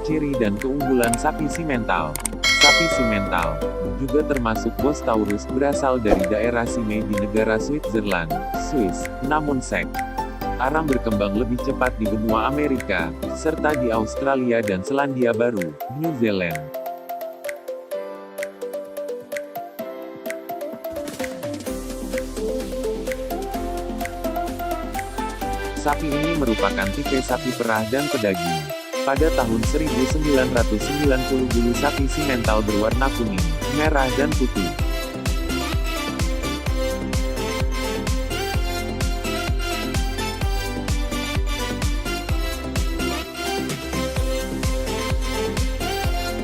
Ciri dan keunggulan sapi simental. Sapi simental juga termasuk Bos Taurus, berasal dari daerah Sime di negara Switzerland, Swiss. Namun arang berkembang lebih cepat di benua Amerika, serta di Australia dan Selandia Baru, New Zealand. Sapi ini merupakan tipe sapi perah dan pedaging. Pada tahun 1990 bulu sapi simental berwarna kuning, merah dan putih.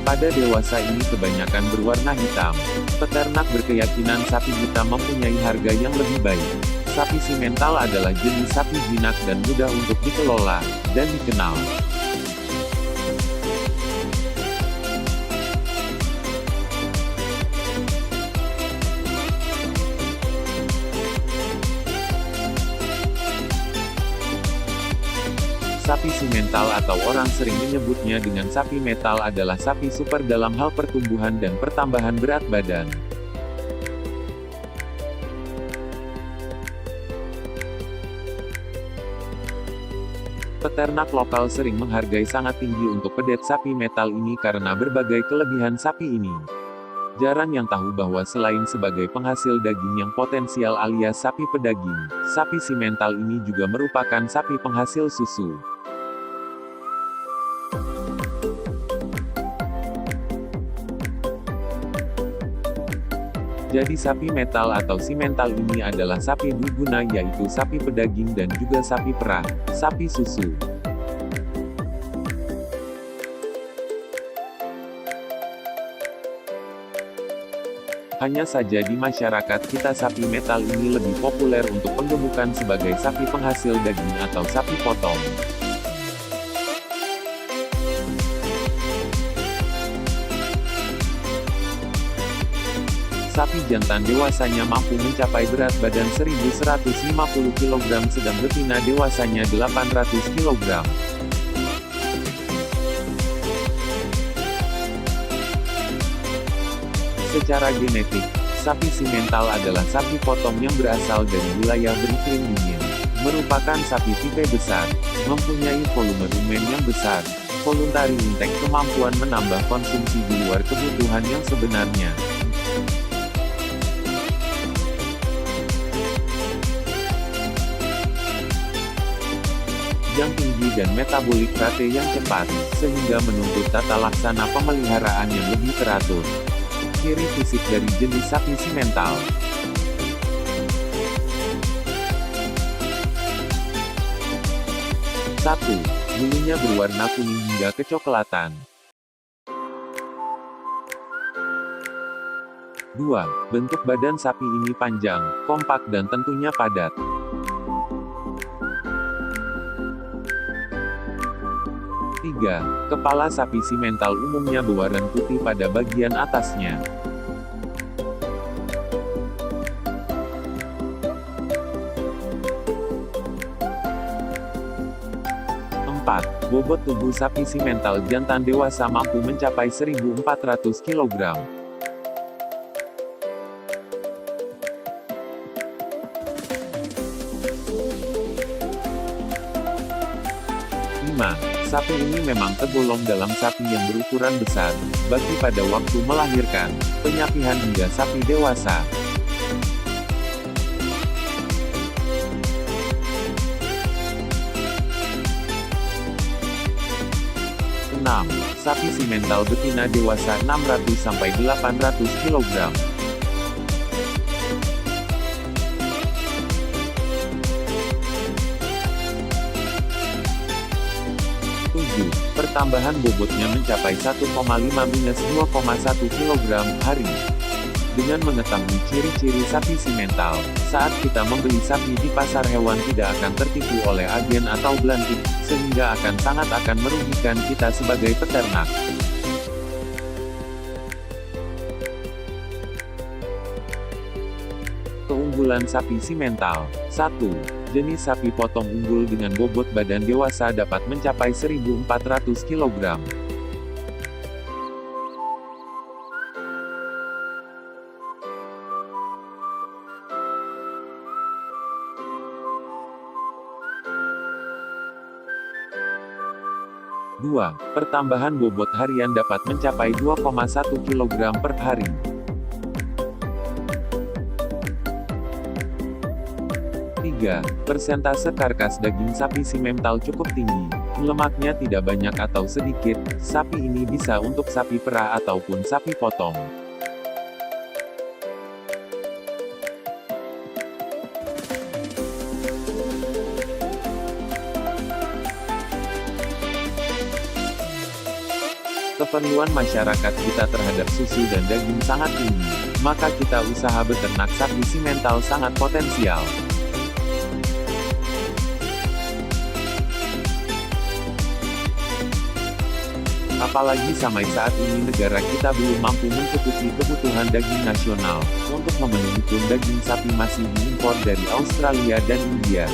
Pada dewasa ini kebanyakan berwarna hitam. Peternak berkeyakinan sapi hitam mempunyai harga yang lebih baik. Sapi simental adalah jenis sapi jinak dan mudah untuk dikelola dan dikenal. Sapi simental atau orang sering menyebutnya dengan sapi metal adalah sapi super dalam hal pertumbuhan dan pertambahan berat badan. Peternak lokal sering menghargai sangat tinggi untuk pedet sapi metal ini karena berbagai kelebihan sapi ini. Jarang yang tahu bahwa selain sebagai penghasil daging yang potensial alias sapi pedaging, sapi simental ini juga merupakan sapi penghasil susu. Jadi sapi metal atau simental ini adalah sapi duguna, yaitu sapi pedaging dan juga sapi perah, sapi susu. Hanya saja di masyarakat kita sapi metal ini lebih populer untuk penggemukan sebagai sapi penghasil daging atau sapi potong. Sapi jantan dewasanya mampu mencapai berat badan 1.150 kg sedang betina dewasanya 800 kg. Secara genetik, sapi simental adalah sapi potong yang berasal dari wilayah beriklim dingin. Merupakan sapi tipe besar, mempunyai volume rumen yang besar, voluntary intake, kemampuan menambah konsumsi di luar kebutuhan yang sebenarnya. Yang tinggi dan metabolik rate yang cepat, sehingga menuntut tata laksana pemeliharaan yang lebih teratur. Ciri fisik dari jenis sapi simental. 1. Bulunya berwarna kuning hingga kecoklatan. 2. Bentuk badan sapi ini panjang, kompak dan tentunya padat. 3. Kepala sapi simental umumnya berwarna putih pada bagian atasnya. 4. Bobot tubuh sapi simental jantan dewasa mampu mencapai 1.400 kg. 5. Sapi ini memang tergolong dalam sapi yang berukuran besar, bagi pada waktu melahirkan, penyapihan hingga sapi dewasa. 6. Sapi simental betina dewasa 600-800 kg. 7. Pertambahan bobotnya mencapai 1,5-2,1 kg hari. Dengan mengetahui ciri-ciri sapi simental, saat kita membeli sapi di pasar hewan tidak akan tertipu oleh agen atau belantik, sehingga sangat akan merugikan kita sebagai peternak. Keunggulan sapi simental. 1. Jenis sapi potong unggul dengan bobot badan dewasa dapat mencapai 1.400 kg. 2. Pertambahan bobot harian dapat mencapai 2,1 kg per hari. 3. Persentase karkas daging sapi simental cukup tinggi. Lemaknya tidak banyak atau sedikit, sapi ini bisa untuk sapi perah ataupun sapi potong. Keperluan masyarakat kita terhadap susu dan daging sangat tinggi, maka kita usaha beternak sapi simental sangat potensial. Apalagi sampai saat ini negara kita belum mampu mencukupi kebutuhan daging nasional. Untuk memenuhi pun daging sapi masih diimpor dari Australia dan India.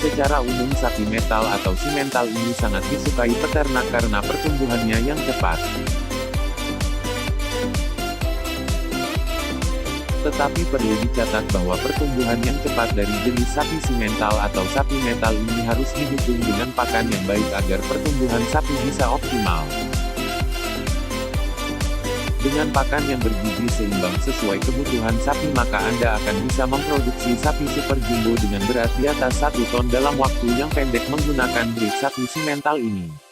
Secara umum sapi metal atau simental ini sangat disukai peternak karena pertumbuhannya yang cepat. Tetapi perlu dicatat bahwa pertumbuhan yang cepat dari jenis sapi simental atau sapi metal ini harus didukung dengan pakan yang baik agar pertumbuhan sapi bisa optimal. Dengan pakan yang bergizi seimbang sesuai kebutuhan sapi maka Anda akan bisa memproduksi sapi super jumbo dengan berat di atas 1 ton dalam waktu yang pendek menggunakan breed sapi simental ini.